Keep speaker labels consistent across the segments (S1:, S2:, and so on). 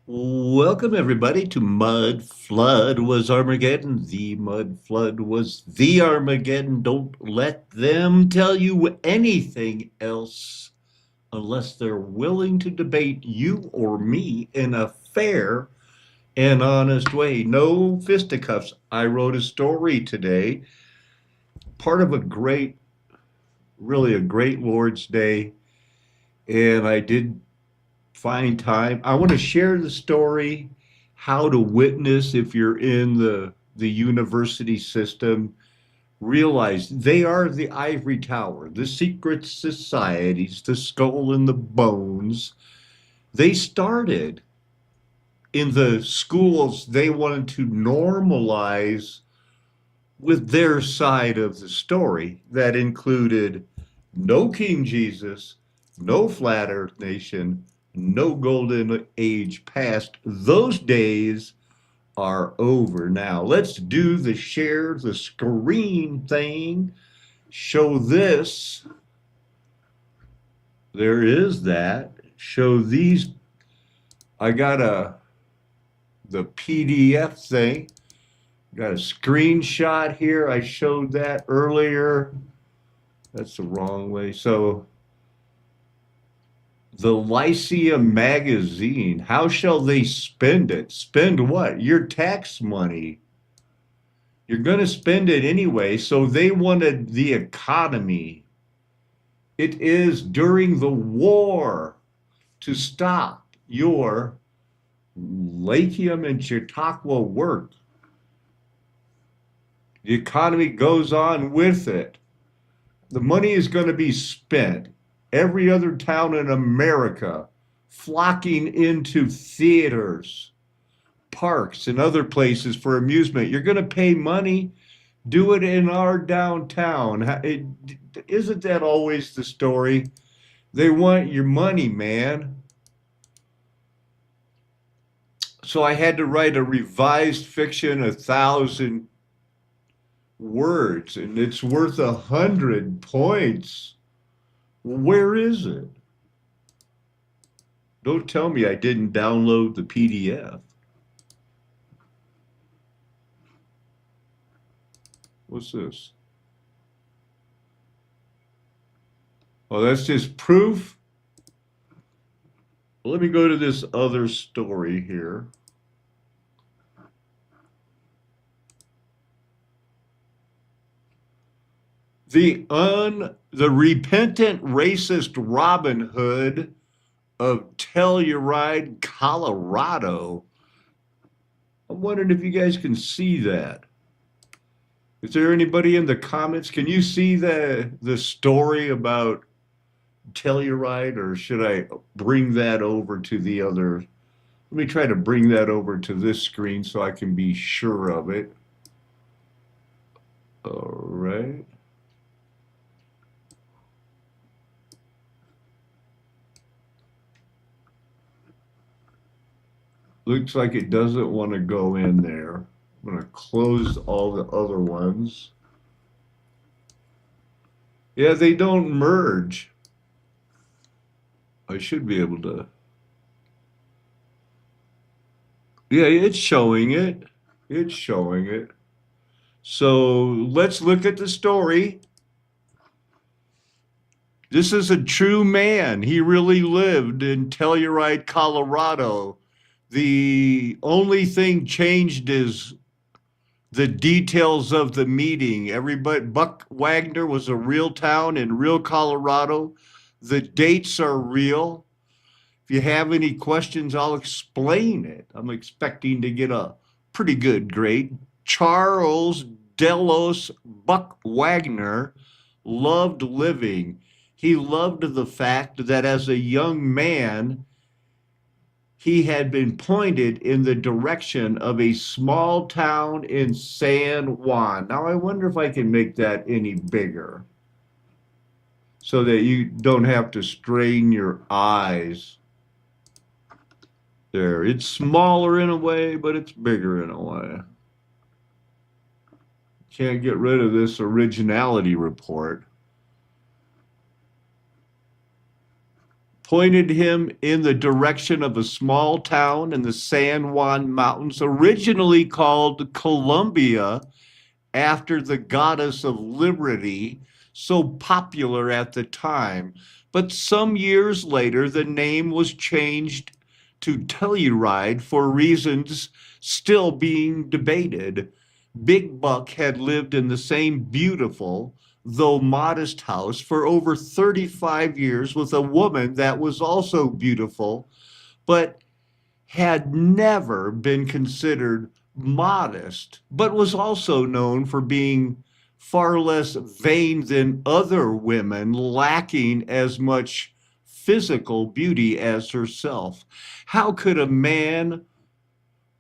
S1: Welcome, everybody, to Mud Flood Was Armageddon. The Mud Flood was the Armageddon. Don't let them tell you anything else unless they're willing to debate you or me in a fair and honest way. No fisticuffs. I wrote a story today, part of a great, really a great Lord's Day, and I did find time. I want to share the story, how to witness if you're in the university system. Realize they are the ivory tower, the secret societies, the skull and the bones. They started in the schools they wanted to normalize with their side of the story that included no King Jesus, no flat earth nation, no golden age past. Those days are over now. Let's do the share the screen thing. Show this. There is that. Show these. I got the PDF thing. Got a screenshot here. I showed that earlier. That's the wrong way. So the Lyceum magazine, how shall they spend it? Spend what? Your tax money. You're going to spend it anyway. So they wanted the economy. It is during the war to stop your Lachium and Chautauqua work. The economy goes on with it. The money is going to be spent. Every other town in America flocking into theaters, parks, and other places for amusement. You're going to pay money. Do it in our downtown. Isn't that always the story? They want your money, man. So I had to write a revised fiction, 1,000 words, and it's worth 100 points. Where is it? Don't tell me I didn't download the PDF. What's this? Oh, that's just proof. Let me go to this other story here. The repentant racist Robin Hood of Telluride, Colorado. I'm wondering if you guys can see that. Is there anybody in the comments? Can you see the story about Telluride, or should I bring that over to the other? Let me try to bring that over to this screen so I can be sure of it. All right. Looks like it doesn't want to go in there. I'm going to close all the other ones. Yeah, they don't merge. I should be able to. Yeah, it's showing it. It's showing it. So let's look at the story. This is a true man. He really lived in Telluride, Colorado. The only thing changed is the details of the meeting. Everybody, Buck Wagner was a real town in real Colorado. The dates are real. If you have any questions, I'll explain it. I'm expecting to get a pretty good grade. Charles Delos Buck Wagner loved living. He loved the fact that as a young man, he had been pointed in the direction of a small town in San Juan. Now, I wonder if I can make that any bigger so that you don't have to strain your eyes. There, it's smaller in a way, but it's bigger in a way. Can't get rid of this originality report. pointed him in the direction of a small town in the San Juan Mountains, originally called Columbia, after the goddess of liberty, so popular at the time. But some years later, the name was changed to Telluride for reasons still being debated. Big Buck had lived in the same beautiful, though modest house for over 35 years with a woman that was also beautiful, but had never been considered modest, but was also known for being far less vain than other women, lacking as much physical beauty as herself. How could a man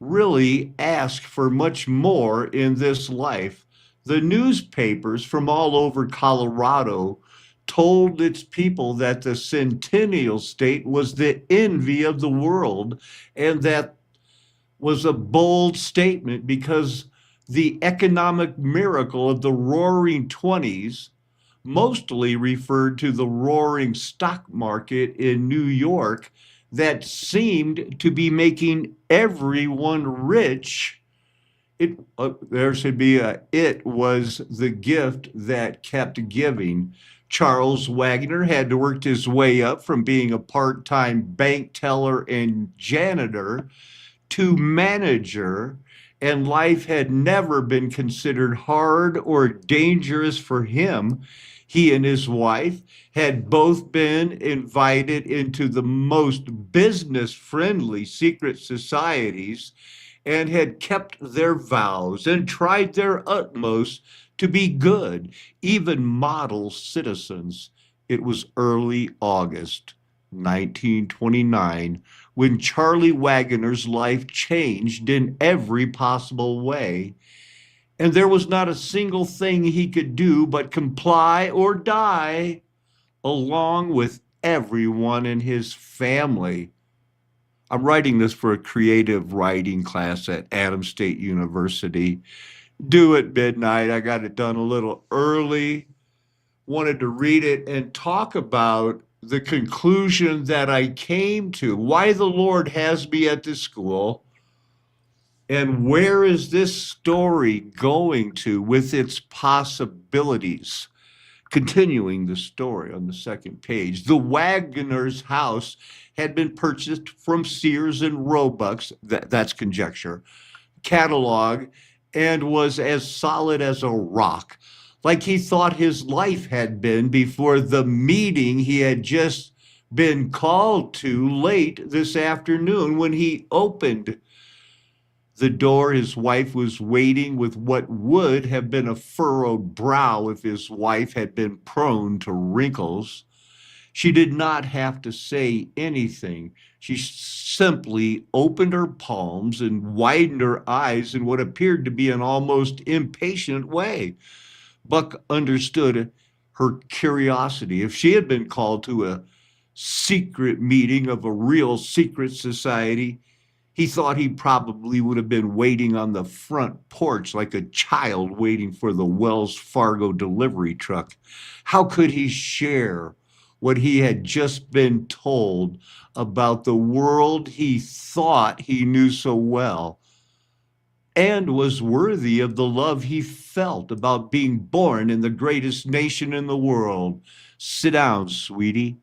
S1: really ask for much more in this life? The newspapers from all over Colorado told its people that the Centennial State was the envy of the world, and that was a bold statement because the economic miracle of the roaring 20s mostly referred to the roaring stock market in New York that seemed to be making everyone rich. There should be it was the gift that kept giving. Charles Wagner had to work his way up from being a part-time bank teller and janitor to manager, and life had never been considered hard or dangerous for him. He and his wife had both been invited into the most business friendly secret societies and had kept their vows and tried their utmost to be good, even model citizens. It was early August 1929 when Charlie Wagner's life changed in every possible way, and there was not a single thing he could do but comply or die, along with everyone in his family. I'm writing this for a creative writing class at Adams State University. Due at midnight. I got it done a little early. Wanted to read it and talk about the conclusion that I came to, why the Lord has me at this school, and where is this story going to with its possibilities. Continuing the story on the second page, the Wagner's house had been purchased from Sears and Roebuck's, that's conjecture, catalog, and was as solid as a rock, like he thought his life had been before the meeting he had just been called to late this afternoon. When he opened the door, his wife was waiting with what would have been a furrowed brow if his wife had been prone to wrinkles. She did not have to say anything. She simply opened her palms and widened her eyes in what appeared to be an almost impatient way. Buck understood her curiosity. If she had been called to a secret meeting of a real secret society, he thought he probably would have been waiting on the front porch like a child waiting for the Wells Fargo delivery truck. How could he share what he had just been told about the world he thought he knew so well, and was worthy of the love he felt about being born in the greatest nation in the world? Sit down, sweetie.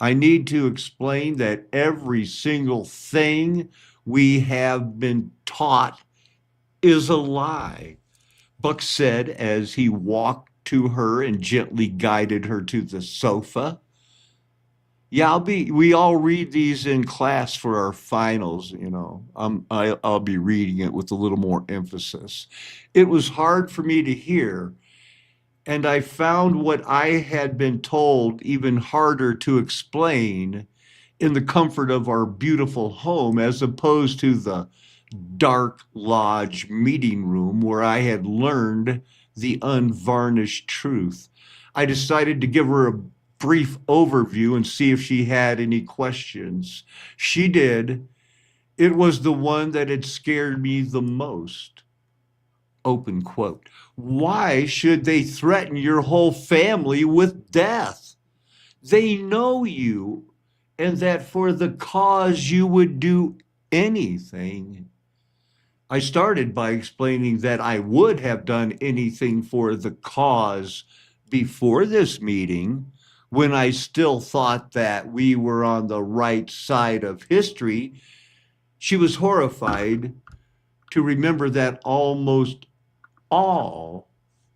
S1: I need to explain that every single thing we have been taught is a lie, Buck said as he walked to her and gently guided her to the sofa. Yeah, we all read these in class for our finals, you know. I'll be reading it with a little more emphasis. It was hard for me to hear, and I found what I had been told even harder to explain in the comfort of our beautiful home, as opposed to the dark lodge meeting room where I had learned the unvarnished truth. I decided to give her a brief overview and see if she had any questions. She did. It was the one that had scared me the most. Open quote. Why should they threaten your whole family with death? They know you and that for the cause you would do anything. I started by explaining that I would have done anything for the cause before this meeting when I still thought that we were on the right side of history. She was horrified to remember that almost all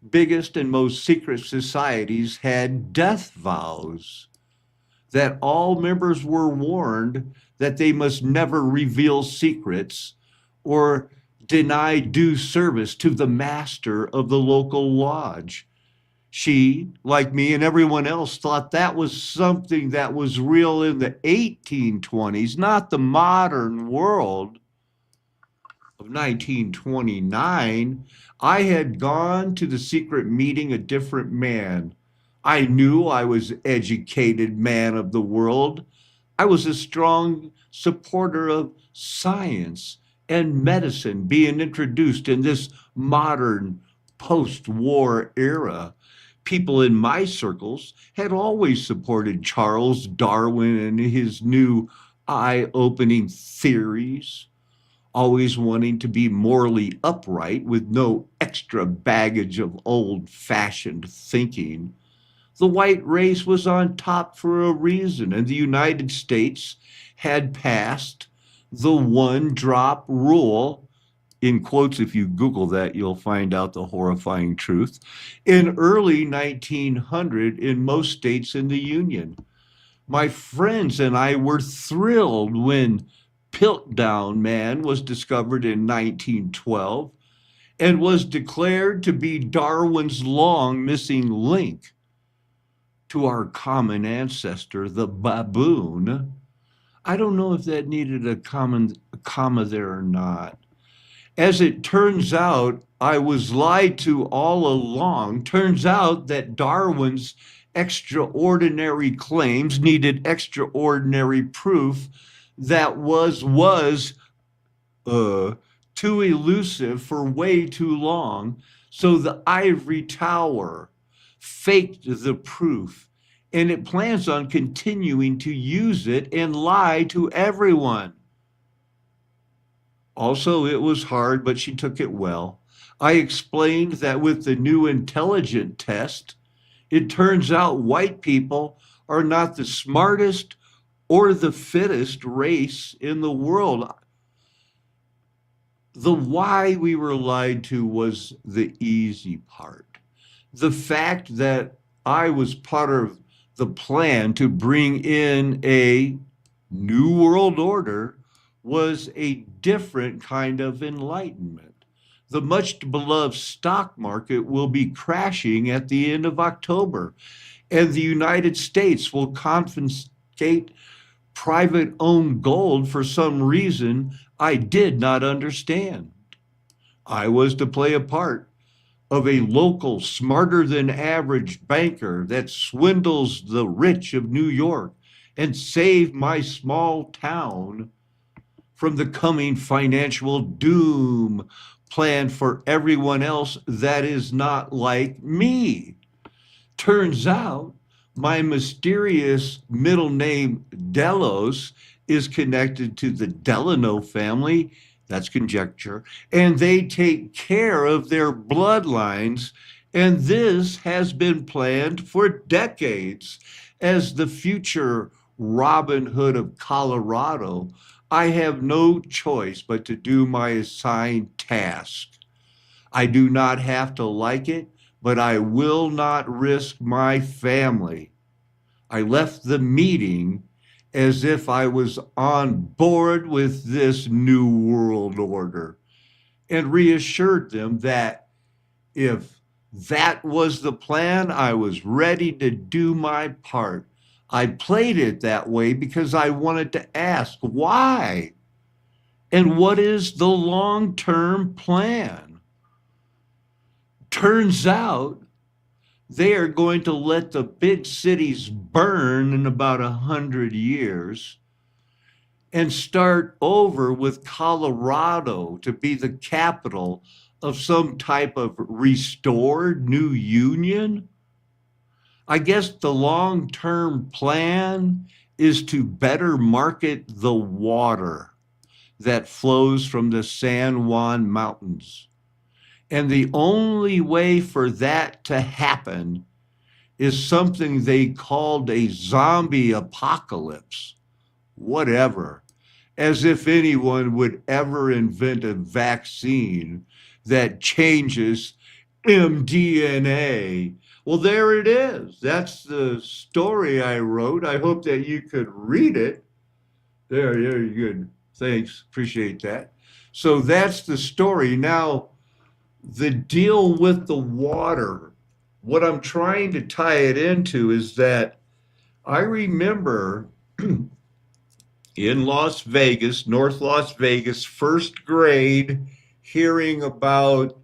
S1: biggest and most secret societies had death vows, that all members were warned that they must never reveal secrets or deny due service to the master of the local lodge. She, like me and everyone else, thought that was something that was real in the 1820s, not the modern world of 1929. I had gone to the secret meeting a different man. I knew I was an educated man of the world. I was a strong supporter of science and medicine being introduced in this modern post-war era. People in my circles had always supported Charles Darwin and his new eye-opening theories, always wanting to be morally upright with no extra baggage of old-fashioned thinking. The white race was on top for a reason, and the United States had passed the one drop rule. In quotes, if you Google that, you'll find out the horrifying truth. In early 1900, in most states in the Union, my friends and I were thrilled when Piltdown Man was discovered in 1912 and was declared to be Darwin's long missing link to our common ancestor, the baboon. I don't know if that needed a comma there or not. As it turns out, I was lied to all along. Turns out that Darwin's extraordinary claims needed extraordinary proof that too elusive for way too long. So the ivory tower faked the proof, and it plans on continuing to use it and lie to everyone. Also, it was hard, but she took it well. I explained that with the new intelligent test, it turns out white people are not the smartest or the fittest race in the world. The why we were lied to was the easy part. The fact that I was part of the plan to bring in a new world order was a different kind of enlightenment. The much beloved stock market will be crashing at the end of October, and the United States will confiscate private owned gold for some reason I did not understand. I was to play a part of a local, smarter than average banker that swindles the rich of New York and save my small town from the coming financial doom planned for everyone else that is not like me. Turns out my mysterious middle name, Delos, is connected to the Delano family. That's conjecture. And they take care of their bloodlines. And this has been planned for decades. As the future Robin Hood of Colorado, I have no choice but to do my assigned task. I do not have to like it, but I will not risk my family. I left the meeting as if I was on board with this new world order and reassured them that if that was the plan, I was ready to do my part. I played it that way because I wanted to ask why and what is the long-term plan. Turns out they are going to let the big cities burn in about 100 years and start over with Colorado to be the capital of some type of restored new union. I guess the long-term plan is to better market the water that flows from the San Juan Mountains. And the only way for that to happen is something they called a zombie apocalypse, whatever, as if anyone would ever invent a vaccine that changes mDNA. Well, there it is. That's the story I wrote. I hope that you could read it. There, very good. Thanks. Appreciate that. So that's the story. Now, the deal with the water, what I'm trying to tie it into is that I remember in Las Vegas, North Las Vegas, first grade, hearing about,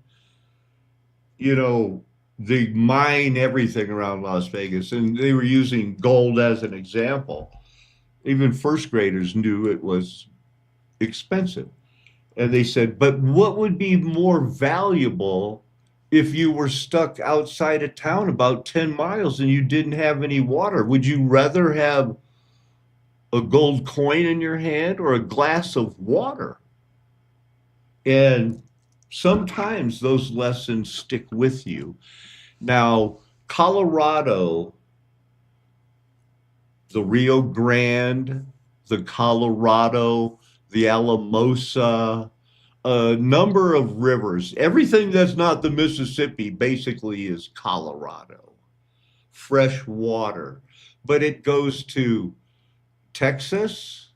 S1: the mine everything around Las Vegas, and they were using gold as an example. Even first graders knew it was expensive. And they said, but what would be more valuable if you were stuck outside of town about 10 miles and you didn't have any water? Would you rather have a gold coin in your hand or a glass of water? And sometimes those lessons stick with you. Now, Colorado, the Rio Grande, the Colorado, the Alamosa, a number of rivers. Everything that's not the Mississippi basically is Colorado, fresh water. But it goes to Texas,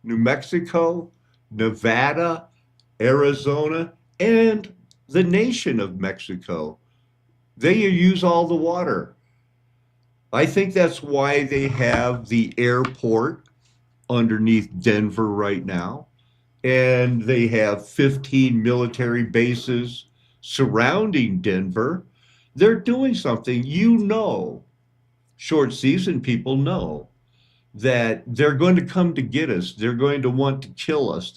S1: New Mexico, Nevada, Arizona, and the nation of Mexico. They use all the water. I think that's why they have the airport underneath Denver right now. And they have 15 military bases surrounding Denver. They're doing something. Short season people know that they're going to come to get us. They're going to want to kill us.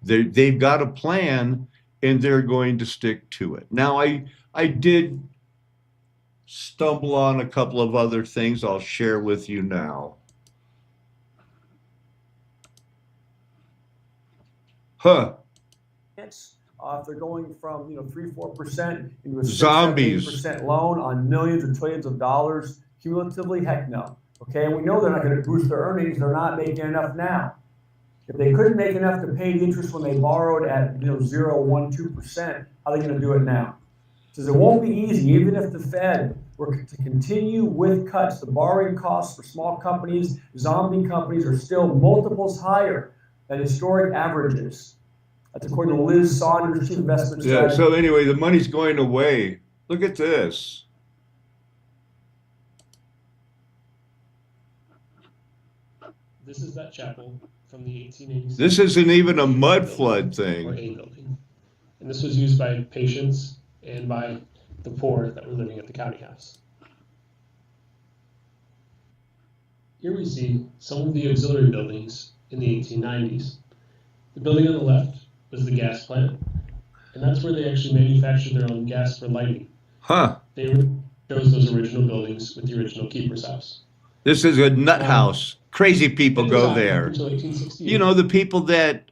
S1: They've got a plan, and they're going to stick to it. Now, I did stumble on a couple of other things I'll share with you now.
S2: If they're going from 3-4% into a 6-7-8%
S1: Zombies.
S2: loan on millions or trillions of dollars cumulatively, heck no. Okay, and we know they're not going to boost their earnings. They're not making enough now. If they couldn't make enough to pay the interest when they borrowed at 0, 1, 2%, how are they going to do it now? Says it won't be easy, even if the Fed were to continue with cuts. The borrowing costs for small companies, zombie companies, are still multiples higher than historic averages. That's according to Liz Saunders, Chief Investment Strategist.
S1: So anyway, the money's going away. Look at this.
S3: This is that chapel from the 1880s.
S1: This isn't even a mud flood
S3: or
S1: thing.
S3: a building. And this was used by patients and by the poor that were living at the county house. Here we see some of the auxiliary buildings in the 1890s. The building on the left was the gas plant, and that's where they actually manufactured their own gas for lighting. They chose those original buildings with the original keeper's house.
S1: This is a nut house. Crazy people go there.
S3: Until 1868.
S1: The people that,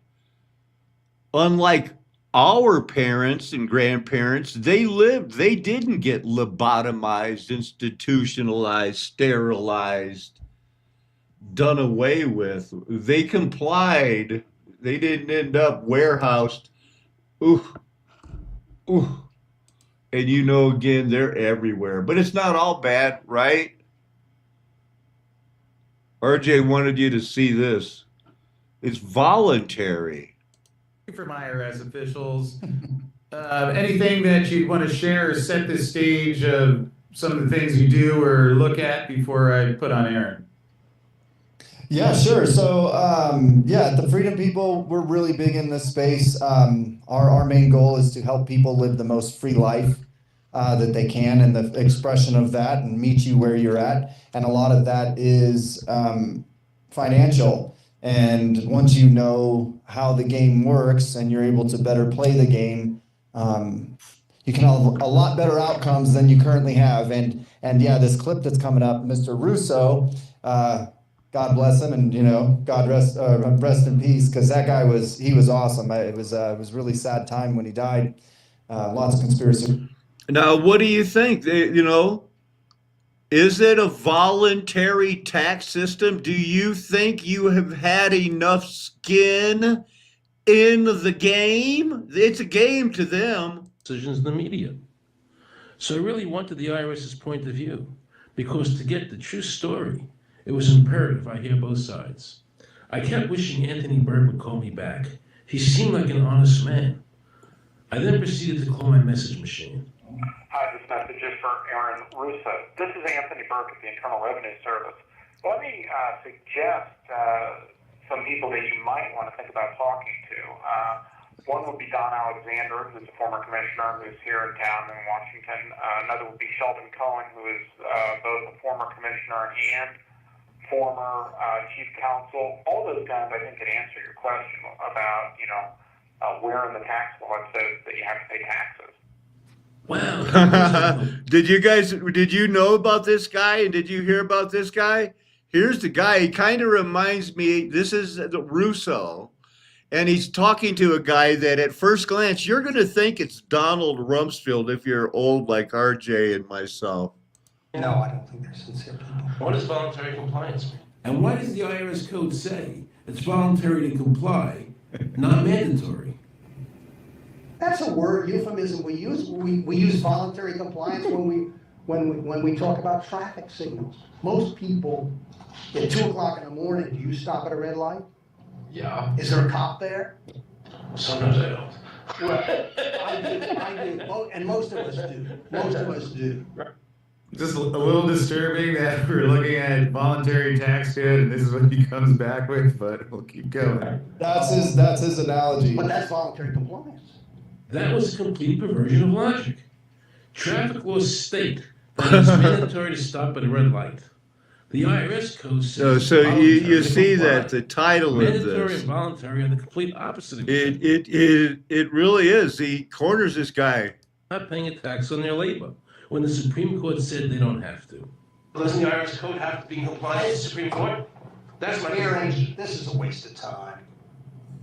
S1: unlike our parents and grandparents, they didn't get lobotomized, institutionalized, sterilized, done away with. They complied. They didn't end up warehoused. And again, they're everywhere. But it's not all bad, right? RJ wanted you to see this. It's voluntary.
S4: From IRS officials, anything that you'd want to share or set the stage of some of the things you do or look at before I put on Aaron?
S5: Yeah, sure. So, the Freedom People, we're really big in this space. Our main goal is to help people live the most free life that they can, and the expression of that, and meet you where you're at. And a lot of that is financial. And once you know how the game works and you're able to better play the game, you can have a lot better outcomes than you currently have. And yeah, this clip that's coming up, Mr. Russo, God bless him, and God rest in peace, because that guy he was awesome. It was really sad time when he died. Lots of conspiracy.
S1: Now, what do you think? Is it a voluntary tax system? Do you think you have had enough skin in the game? It's a game to them.
S6: Decisions in the media. So I really wanted the IRS's point of view, because to get the true story, it was imperative I hear both sides. I kept wishing Anthony Berg would call me back. He seemed like an honest man. I then proceeded to call my message machine.
S7: Hi, this message is for Aaron Russo. This is Anthony Burke at the Internal Revenue Service. Let me suggest some people that you might want to think about talking to. One would be Don Alexander, who's a former commissioner who's here in town in Washington. Another would be Sheldon Cohen, who is both a former commissioner and former chief counsel. All those guys, I think, could answer your question about, where in the tax law it says that you have to pay taxes.
S6: Wow.
S1: Did you know about this guy? And did you hear about this guy? Here's the guy. He kind of reminds me, this is the Russo, and he's talking to a guy that at first glance, you're going to think it's Donald Rumsfeld if you're old like RJ and myself.
S8: No, I don't think they're sincere people.
S6: What does voluntary compliance mean?
S9: And why does the IRS code say it's voluntary to comply, not mandatory?
S8: That's a word euphemism we use. We use voluntary compliance when we talk about traffic signals. Most people at 2 o'clock in the morning, do you stop at a red light?
S6: Yeah.
S8: Is there a cop there?
S6: Sometimes I don't.
S8: Well, I do, and most of us do. Most of us do.
S4: Just a little disturbing that we're looking at voluntary tax code, and this is what he comes back with, but we'll keep going.
S5: That's his analogy.
S8: But that's voluntary compliance.
S6: That was a complete perversion of logic. Traffic laws state that it's mandatory to stop at a red light. The IRS code says
S1: So you
S6: voluntary to
S1: see
S6: comply.
S1: that the title of
S6: Mandatory
S1: this,
S6: and voluntary are the complete opposite of each other.
S1: it really is. He corners this guy.
S6: Not paying a tax on their labor when the Supreme Court said they don't have to. Doesn't the IRS code have to be in compliance with the Supreme Court? That's my
S8: Aaron,
S6: hearing.
S8: this is a waste of time.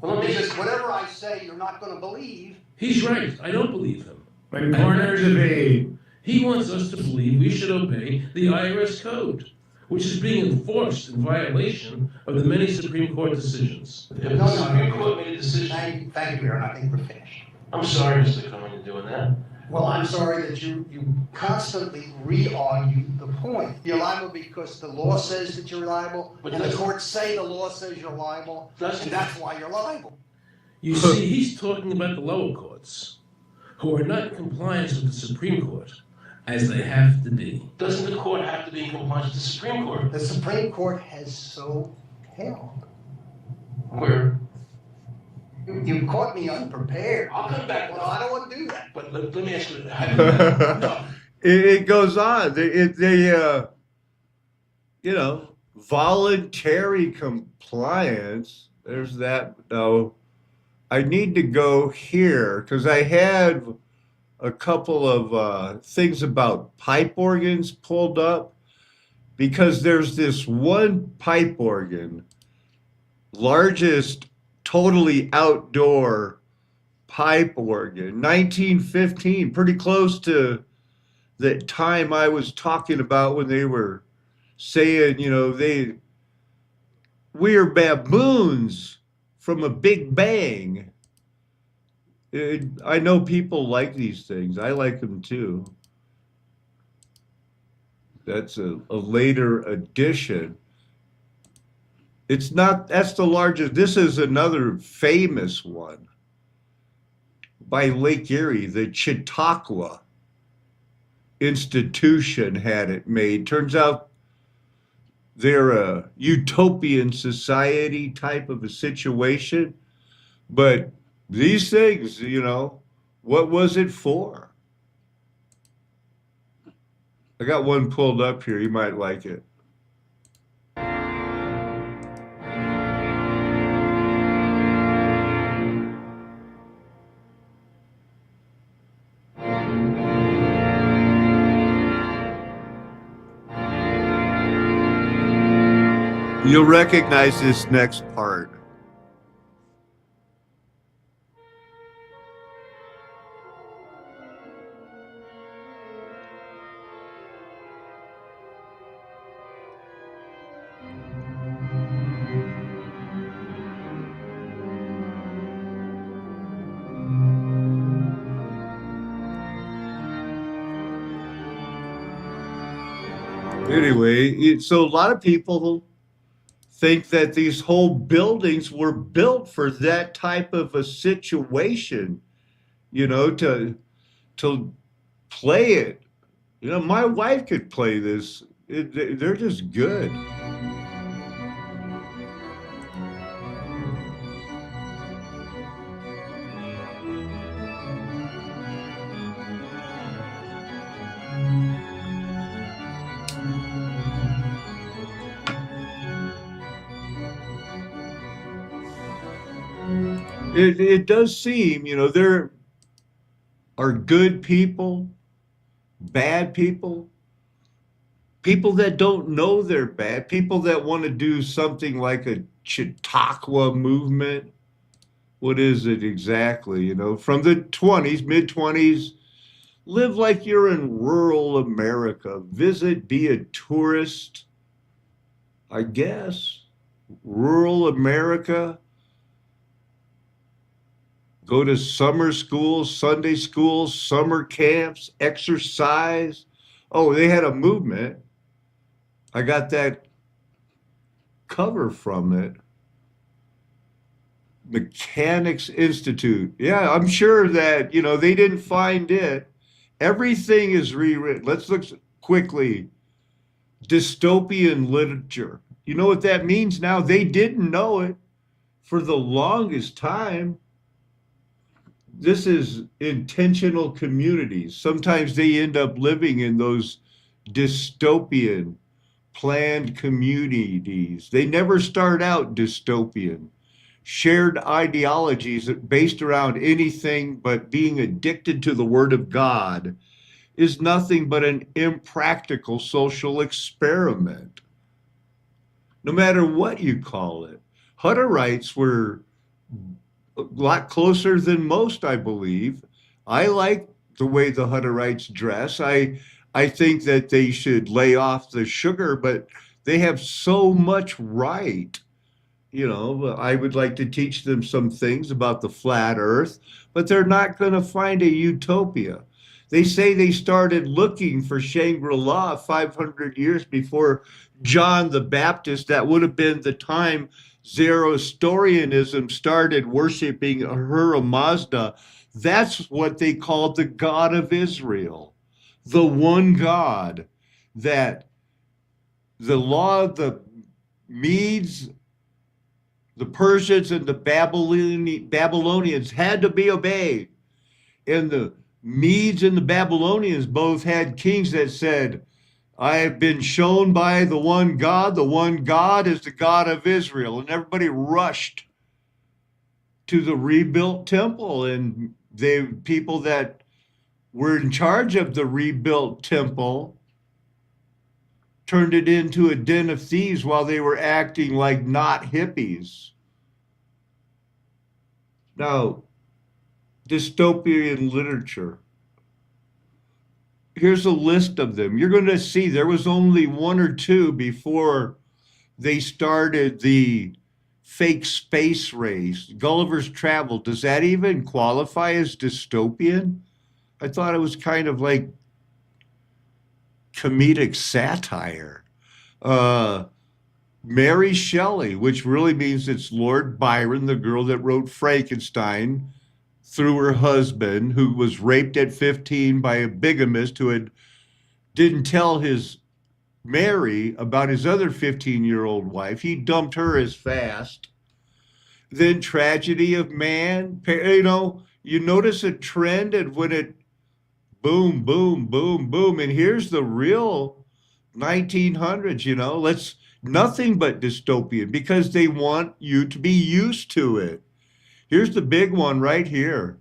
S6: Well, let me
S8: Because
S6: just.
S8: whatever I say, you're not going to believe.
S6: He's right. I don't believe him.
S4: When corners evade.
S6: He wants us to believe we should obey the IRS code, which is being enforced in violation of the many Supreme Court decisions. If the Supreme Court made a decision.
S8: Thank you, Aaron. I think we're finished.
S6: I'm sorry, Mr. Cohen, in doing that.
S8: Well, I'm sorry that you constantly re-argue the point. You're liable because the law says that you're liable,
S6: But
S8: and the
S6: that's-
S8: courts say the law says you're liable, and that's why you're liable.
S6: You see, he's talking about the lower courts, who are not in compliance with the Supreme Court, as they have to be. Doesn't the court have to be in compliance with the Supreme Court?
S8: The Supreme Court has so held.
S6: Where?
S8: You caught me unprepared.
S6: I'll come back.
S8: Well, I don't want to do that.
S6: But let me ask you,
S1: It goes on. Voluntary compliance. There's that. No, I need to go here because I had a couple of things about pipe organs pulled up because there's this one pipe organ, largest totally outdoor pipe organ, 1915, pretty close to the time I was talking about when they were saying, we are baboons from a big bang. I know people like these things. I like them too. That's a later addition. It's not, that's the largest. This is another famous one by Lake Erie. The Chautauqua Institution had it made. Turns out they're a utopian society type of a situation. But these things, what was it for? I got one pulled up here. You might like it. You'll recognize this next part. Anyway, so a lot of people think that these whole buildings were built for that type of a situation, to play it. My wife could play this. They're just good. It does seem, there are good people, bad people, people that don't know they're bad, people that want to do something like a Chautauqua movement. What is it exactly? From the 20s, mid 20s, live like you're in rural America, visit, be a tourist, I guess, rural America. Go to summer schools, Sunday schools, summer camps, exercise. Oh, they had a movement. I got that cover from it. Mechanics Institute. Yeah, I'm sure that, they didn't find it. Everything is rewritten. Let's look quickly. Dystopian literature. You know what that means now? They didn't know it for the longest time. This is intentional communities. Sometimes they end up living in those dystopian planned communities. They never start out dystopian. Shared ideologies based around anything but being addicted to the Word of God is nothing but an impractical social experiment, no matter what you call it. Hutterites were a lot closer than most, I believe. I like the way the Hutterites dress. I think that they should lay off the sugar, but they have so much right. I would like to teach them some things about the flat earth, but they're not going to find a utopia. They say they started looking for Shangri-La 500 years before John the Baptist. That would have been the time Zoroastrianism started worshiping Ahura Mazda. That's what they called the God of Israel, the one God that the law of the Medes, the Persians, and the Babylonians had to be obeyed. And the Medes and the Babylonians both had kings that said, I have been shown by the one God is the God of Israel. And everybody rushed to the rebuilt temple. And the people that were in charge of the rebuilt temple turned it into a den of thieves while they were acting like not hippies. Now, dystopian literature. Here's a list of them. You're going to see there was only one or two before they started the fake space race. Gulliver's Travel, does that even qualify as dystopian? I thought it was kind of like comedic satire. Mary Shelley, which really means it's Lord Byron, the girl that wrote Frankenstein, through her husband, who was raped at 15 by a bigamist who didn't tell his Mary about his other 15-year-old wife. He dumped her as fast. Then Tragedy of Man. You notice a trend, and when it boom, boom, boom, boom, and here's the real 1900s. Nothing but dystopian, because they want you to be used to it. Here's the big one right here.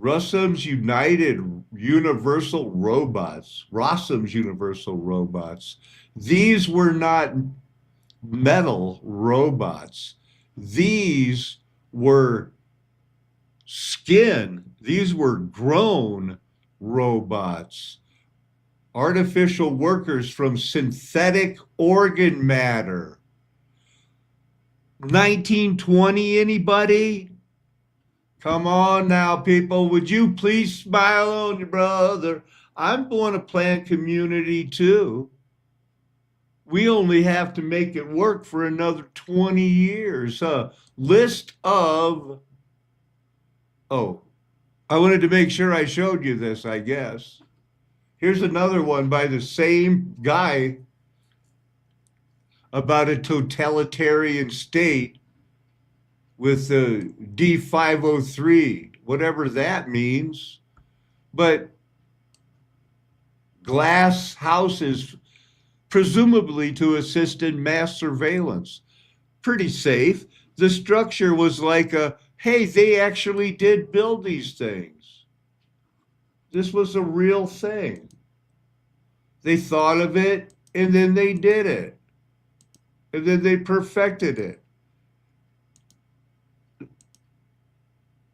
S1: Rossum's Universal Robots. These were not metal robots. These were these were grown robots, artificial workers from synthetic organ matter. 1920, anybody? Come on now, people. Would you please smile on your brother? I'm born a Planned Community too. We only have to make it work for another 20 years. List of, oh, I wanted to make sure I showed you this, I guess. Here's another one by the same guy about a totalitarian state with the D503, whatever that means. But glass houses, presumably to assist in mass surveillance. Pretty safe. The structure was like hey, they actually did build these things. This was a real thing. They thought of it, and then they did it. And then they perfected it.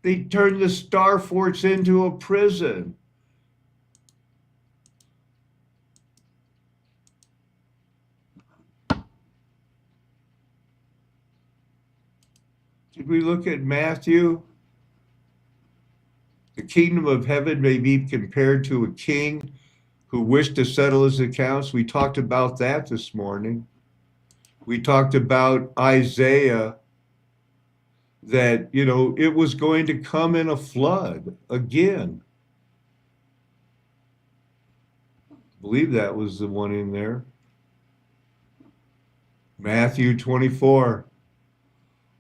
S1: They turned the Star Forts into a prison. Did we look at Matthew? The kingdom of heaven may be compared to a king who wished to settle his accounts. We talked about that this morning. We talked about Isaiah, that, it was going to come in a flood again. I believe that was the one in there. Matthew 24.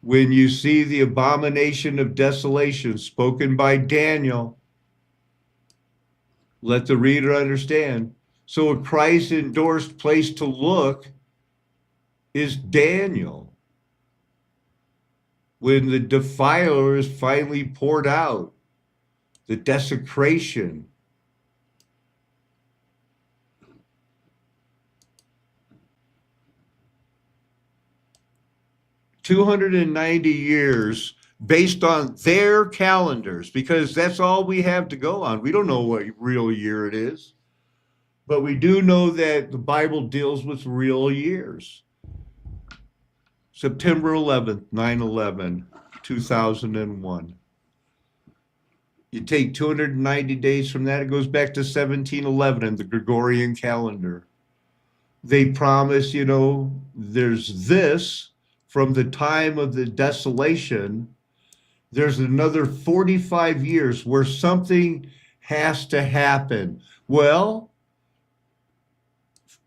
S1: When you see the abomination of desolation spoken by Daniel, let the reader understand. So a Christ-endorsed place to look is Daniel. When the defiler is finally poured out, the desecration. $290 years based on their calendars, because that's all we have to go on. We don't know what real year it is, but we do know that the Bible deals with real years. September 11th, 9/11, 2001. You take 290 days from that, it goes back to 1711 in the Gregorian calendar. They promise, there's this from the time of the desolation. There's another 45 years where something has to happen. Well,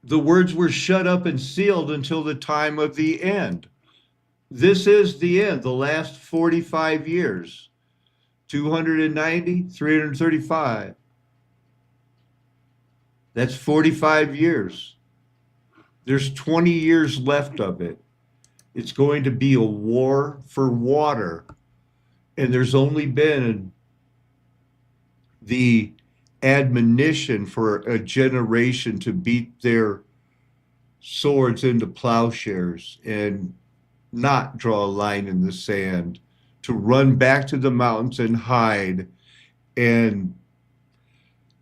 S1: the words were shut up and sealed until the time of the end. This is the end, the last 45 years. 290, 335. That's 45 years. There's 20 years left of it. It's going to be a war for water. And there's only been the admonition for a generation to beat their swords into plowshares and not draw a line in the sand, to run back to the mountains and hide and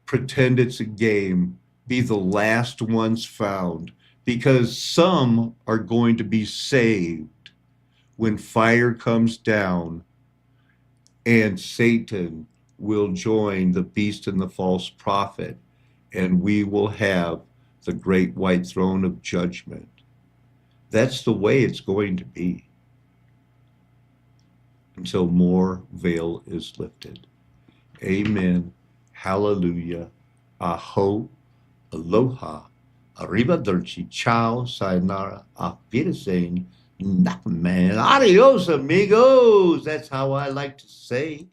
S1: pretend it's a game, be the last ones found, because some are going to be saved when fire comes down and Satan will join the beast and the false prophet, and we will have the great white throne of judgment. That's the way it's going to be until more veil is lifted. Amen. Hallelujah. Aho. Aloha. Arrivederci. Ciao. Sayonara. Auf Wiedersehen. Man. Adios, amigos. That's how I like to say.